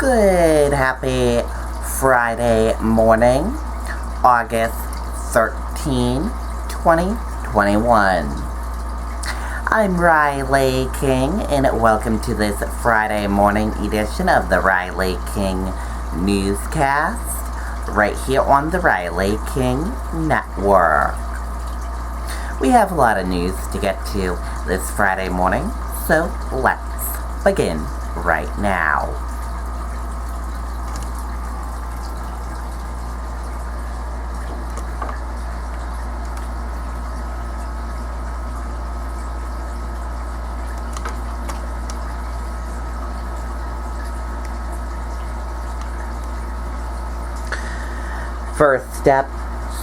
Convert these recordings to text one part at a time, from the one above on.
Good, happy Friday morning, August 13, 2021. I'm Riley King, and welcome to this Friday morning edition of the Riley King Newscast, right here on the Riley King Network. We have a lot of news to get to this Friday morning, so let's begin right now. First step,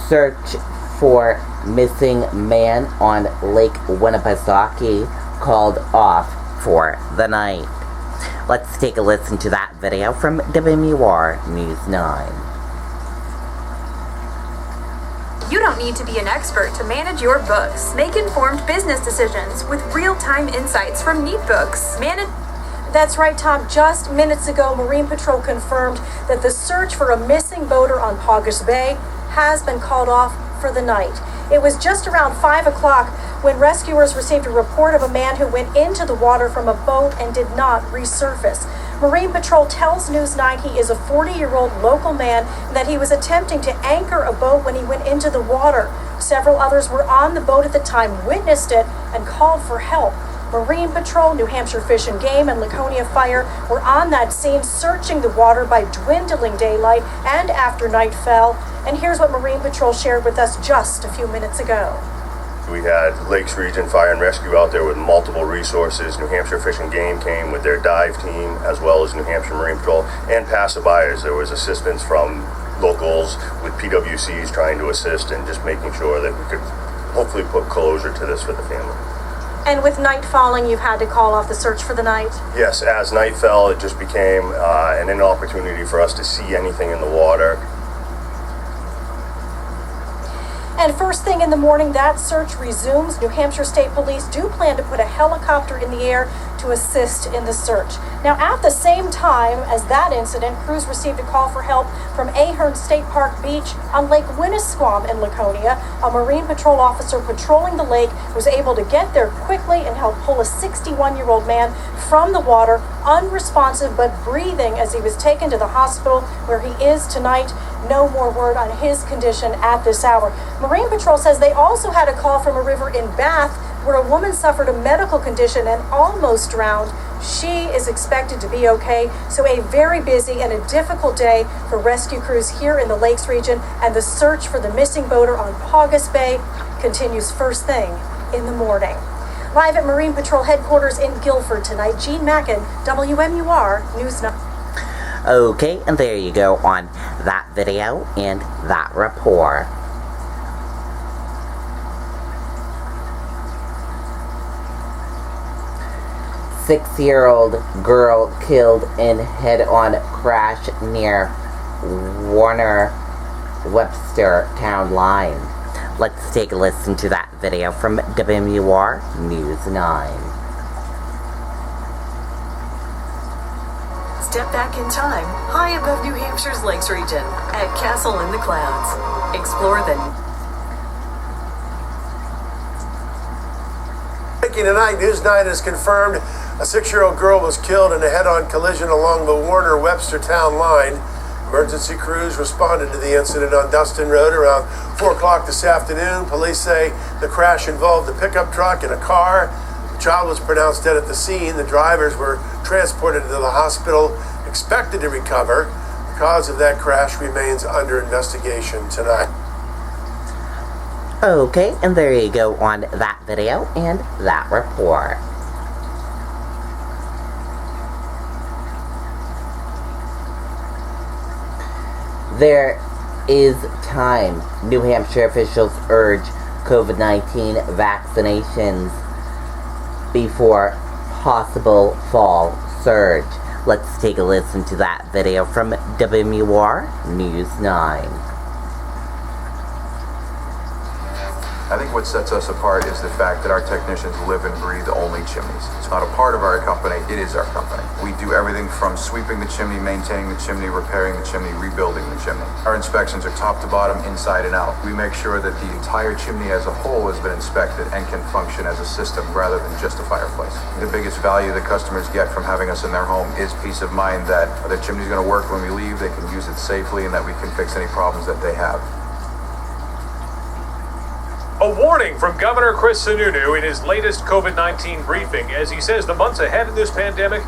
search for missing man on Lake Winnipesaukee called off for the night. Let's take a listen to that video from WMUR News 9. You don't need to be an expert to manage your books. Make informed business decisions with real-time insights from NeatBooks. That's right, Tom. Just minutes ago, Marine Patrol confirmed that the search for a missing boater on Paugus Bay has been called off for the night. It was just around 5 o'clock when rescuers received a report of a man who went into the water from a boat and did not resurface. Marine Patrol tells News 9 he is a 40-year-old local man and that he was attempting to anchor a boat when he went into the water. Several others were on the boat at the time, witnessed it, and called for help. Marine Patrol, New Hampshire Fish and Game, and Laconia Fire were on that scene searching the water by dwindling daylight and after night fell. And here's what Marine Patrol shared with us just a few minutes ago. We had Lakes Region Fire and Rescue out there with multiple resources. New Hampshire Fish and Game came with their dive team, as well as New Hampshire Marine Patrol and passerbyers. There was assistance from locals with PWCs trying to assist and just making sure that we could hopefully put closure to this for the family. And with night falling, you've had to call off the search for the night? Yes, as night fell, it just became an inopportunity for us to see anything in the water. And first thing in the morning, that search resumes. New Hampshire State Police do plan to put a helicopter in the air to assist in the search. Now, at the same time as that incident, crews received a call for help from Ahern State Park Beach on Lake Winnisquam in Laconia. A Marine Patrol officer patrolling the lake was able to get there quickly and help pull a 61-year-old man from the water, unresponsive but breathing, as he was taken to the hospital where he is tonight. No more word on his condition at this hour. Marine Patrol says they also had a call from a river in Bath where a woman suffered a medical condition and almost drowned. She is expected to be okay. So a very busy and a difficult day for rescue crews here in the Lakes region, and the search for the missing boater on Paugus Bay continues first thing in the morning. Live at Marine Patrol headquarters in Guilford tonight, Jean Mackin, WMUR News 9. Okay, and there you go on that video and that report. Six-year-old girl killed in head-on crash near Warner Webster Town Line. Let's take a listen to that video from WMUR News 9. Step back in time, high above New Hampshire's Lakes region, at Castle in the Clouds. Explore the... Breaking tonight, News 9 has confirmed a 6-year-old girl was killed in a head-on collision along the Warner-Webster Town Line. Emergency crews responded to the incident on Dustin Road around 4 o'clock this afternoon. Police say the crash involved a pickup truck and a car. The child was pronounced dead at the scene. The drivers were transported to the hospital, expected to recover. The cause of that crash remains under investigation tonight. Okay, and there you go on that video and that report. There is time. New Hampshire officials urge COVID-19 vaccinations before possible fall surge. Let's take a listen to that video from WMUR News 9. I think what sets us apart is the fact that our technicians live and breathe only chimneys. It's not a part of our company, it is our company. We do everything from sweeping the chimney, maintaining the chimney, repairing the chimney, rebuilding the chimney. Our inspections are top to bottom, inside and out. We make sure that the entire chimney as a whole has been inspected and can function as a system rather than just a fireplace. The biggest value that customers get from having us in their home is peace of mind that the chimney's going to work when we leave, they can use it safely, and that we can fix any problems that they have. A warning from Governor Chris Sununu in his latest COVID-19 briefing, as he says the months ahead of this pandemic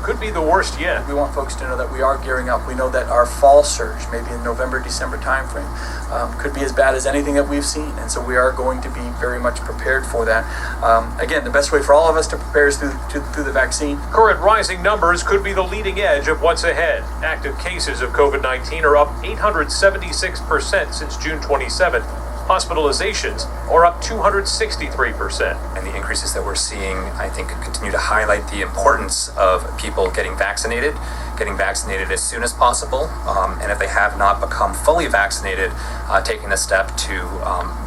could be the worst yet. We want folks to know that we are gearing up. We know that our fall surge, maybe in November, December timeframe, could be as bad as anything that we've seen. And so we are going to be very much prepared for that. Again, the best way for all of us to prepare is through the vaccine. Current rising numbers could be the leading edge of what's ahead. Active cases of COVID-19 are up 876% since June 27th. Hospitalizations are up 263%. And the increases that we're seeing, I think, continue to highlight the importance of people getting vaccinated as soon as possible, and if they have not become fully vaccinated, taking the step to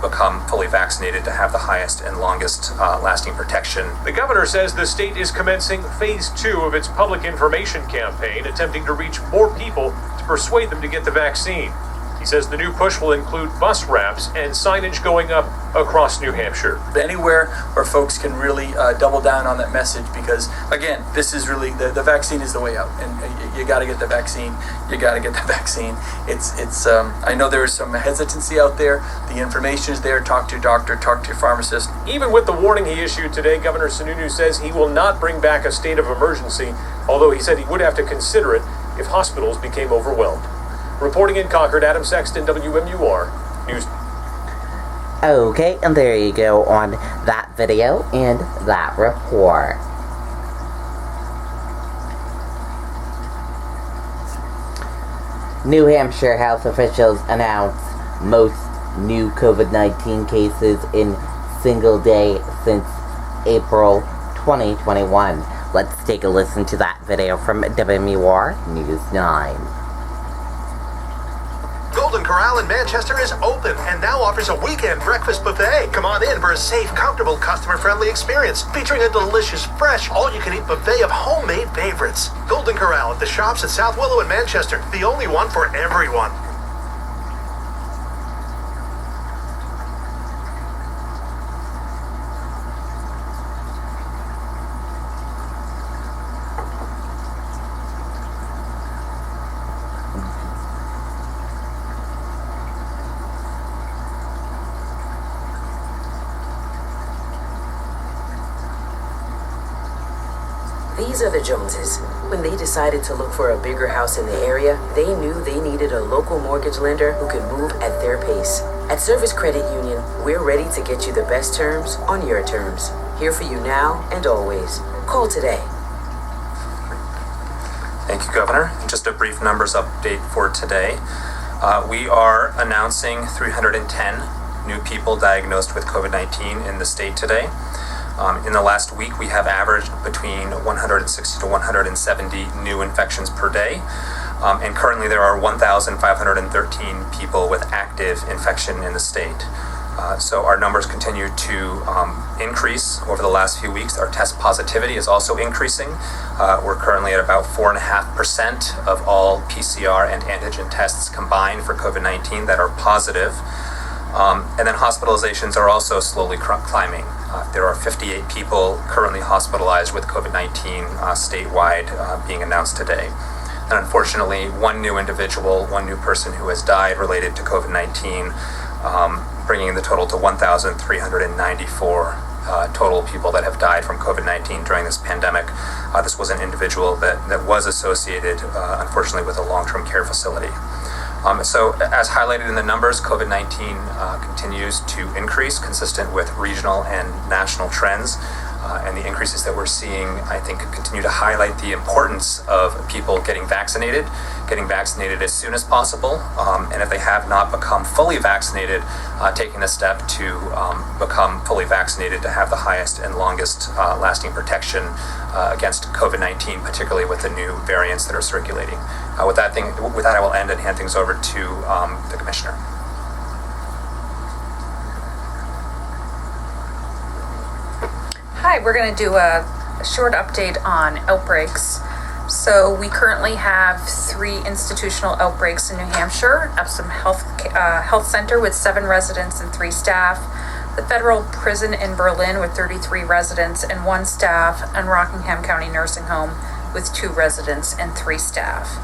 become fully vaccinated to have the highest and longest lasting protection. The governor says the state is commencing phase 2 of its public information campaign, attempting to reach more people to persuade them to get the vaccine. He says the new push will include bus wraps and signage going up across New Hampshire. Anywhere where folks can really double down on that message, because again, this is really the vaccine is the way out, and you got to get the vaccine. You got to get the vaccine. It's I know there is some hesitancy out there. The information is there. Talk to your doctor. Talk to your pharmacist. Even with the warning he issued today, Governor Sununu says he will not bring back a state of emergency, although he said he would have to consider it if hospitals became overwhelmed. Reporting in Concord, Adam Sexton, WMUR News. Okay, and there you go on that video and that report. New Hampshire health officials announced most new COVID-19 cases in single day since April 2021. Let's take a listen to that video from WMUR News 9. Golden Corral in Manchester is open and now offers a weekend breakfast buffet. Come on in for a safe, comfortable, customer-friendly experience featuring a delicious, fresh, all-you-can-eat buffet of homemade favorites. Golden Corral at the shops at South Willow in Manchester, the only one for everyone. These are the Joneses. When they decided to look for a bigger house in the area, they knew they needed a local mortgage lender who could move at their pace. At Service Credit Union, we're ready to get you the best terms on your terms. Here for you now and always. Call today. Thank you, Governor. Just a brief numbers update for today. We are announcing 310 new people diagnosed with COVID-19 in the state today. In the last week, we have averaged between 160 to 170 new infections per day. And currently there are 1,513 people with active infection in the state. So our numbers continue to increase over the last few weeks. Our test positivity is also increasing. We're currently at about 4.5% of all PCR and antigen tests combined for COVID-19 that are positive. And then hospitalizations are also slowly climbing. There are 58 people currently hospitalized with COVID-19 statewide being announced today. And unfortunately, one new person who has died related to COVID-19, bringing the total to 1,394 total people that have died from COVID-19 during this pandemic. This was an individual that was associated, unfortunately, with a long-term care facility. So as highlighted in the numbers, COVID-19 continues to increase, consistent with regional and national trends. And the increases that we're seeing, I think, continue to highlight the importance of people getting vaccinated as soon as possible. And if they have not become fully vaccinated, taking the step to become fully vaccinated to have the highest and longest lasting protection against COVID-19, particularly with the new variants that are circulating. With that, I will end and hand things over to the Commissioner. Hi, we're going to do a short update on outbreaks. So we currently have 3 institutional outbreaks in New Hampshire: Epsom Health Center with 7 residents and 3 staff, the Federal Prison in Berlin with 33 residents and 1 staff, and Rockingham County Nursing Home with 2 residents and 3 staff.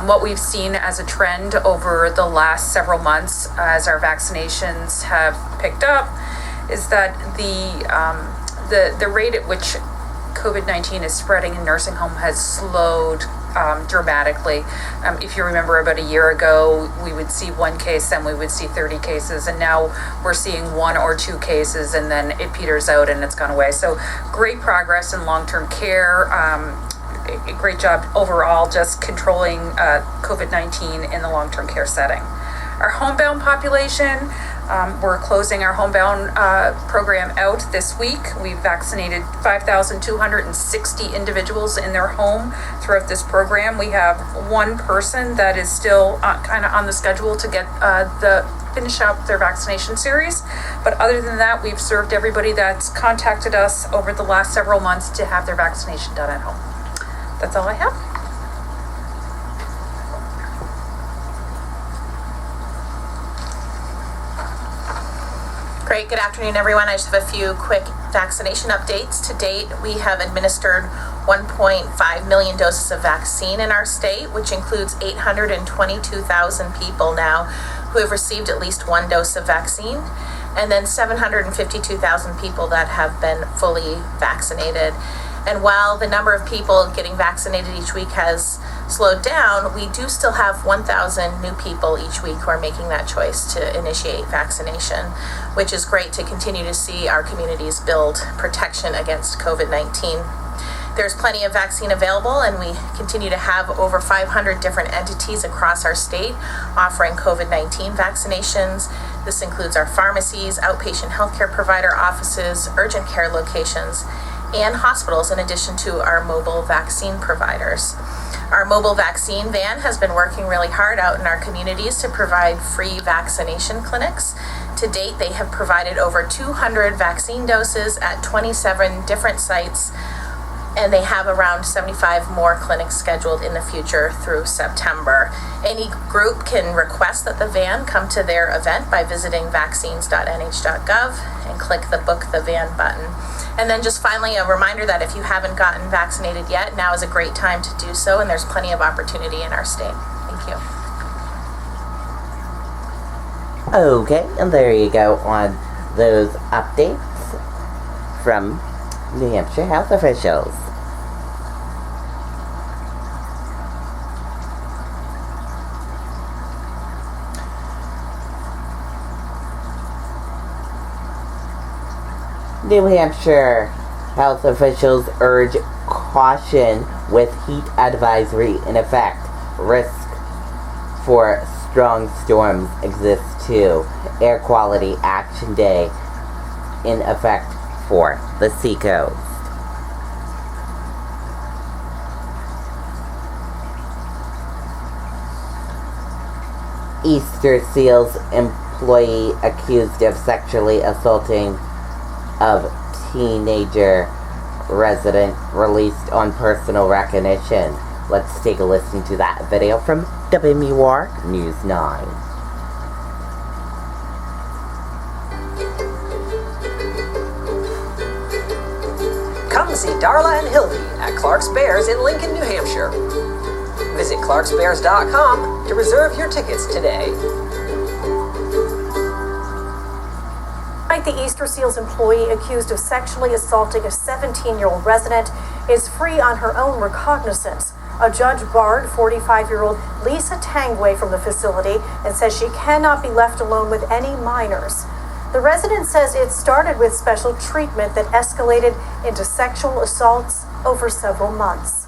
What we've seen as a trend over the last several months as our vaccinations have picked up is that the rate at which COVID-19 is spreading in nursing home has slowed dramatically. If you remember, about a year ago, we would see 1 case, then we would see 30 cases, and now we're seeing 1 or 2 cases, and then it peters out and it's gone away. So great progress in long-term care. A great job overall just controlling COVID-19 in the long-term care setting. Our homebound population, we're closing our homebound program out this week. We've vaccinated 5,260 individuals in their home throughout this program. We have 1 person that is still kind of on the schedule to get finish up their vaccination series. But other than that, we've served everybody that's contacted us over the last several months to have their vaccination done at home. That's all I have. Great. Good afternoon, everyone. I just have a few quick vaccination updates. To date, we have administered 1.5 million doses of vaccine in our state, which includes 822,000 people now who have received at least 1 dose of vaccine, and then 752,000 people that have been fully vaccinated. And while the number of people getting vaccinated each week has slowed down, we do still have 1,000 new people each week who are making that choice to initiate vaccination, which is great to continue to see our communities build protection against COVID-19. There's plenty of vaccine available, and we continue to have over 500 different entities across our state offering COVID-19 vaccinations. This includes our pharmacies, outpatient healthcare provider offices, urgent care locations, and hospitals, in addition to our mobile vaccine providers. Our mobile vaccine van has been working really hard out in our communities to provide free vaccination clinics. To date, they have provided over 200 vaccine doses at 27 different sites, and they have around 75 more clinics scheduled in the future through September. Any group can request that the van come to their event by visiting vaccines.nh.gov and click the Book the Van button. And then just finally, a reminder that if you haven't gotten vaccinated yet, now is a great time to do so, and there's plenty of opportunity in our state. Thank you. Okay, and there you go on those updates from New Hampshire health officials. New Hampshire health officials urge caution with heat advisory in effect. Risk for strong storms exists too. Air Quality Action Day in effect for the Seacoast. Easter Seals employee accused of sexually assaulting of teenager resident released on personal recognition. Let's take a listen to that video from WMUR News 9. Come see Darla and Hildy at Clark's Bears in Lincoln, New Hampshire. Visit clarksbears.com to reserve your tickets today. The Easter Seals employee accused of sexually assaulting a 17-year-old resident is free on her own recognizance. A judge barred 45-year-old Lisa Tangway from the facility and says she cannot be left alone with any minors. The resident says it started with special treatment that escalated into sexual assaults over several months.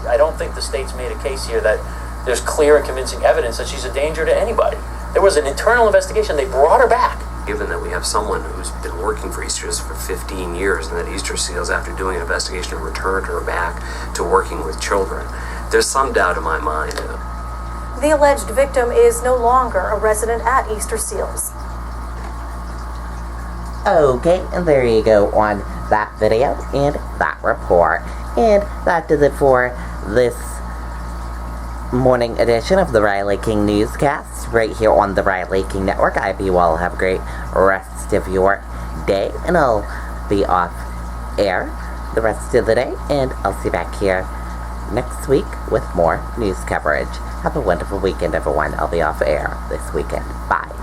I don't think the state's made a case here that there's clear and convincing evidence that she's a danger to anybody. There was an internal investigation. They brought her back. Given that we have someone who's been working for Easter Seals for 15 years and that Easter Seals, after doing an investigation, returned her back to working with children, there's some doubt in my mind. The alleged victim is no longer a resident at Easter Seals. Okay, and there you go on that video and that report. And that does it for this morning edition of the Riley King Newscast right here on the Riley King Network. I hope you all have a great rest of your day, and I'll be off air the rest of the day, and I'll see you back here next week with more news coverage. Have a wonderful weekend, everyone. I'll be off air this weekend. Bye.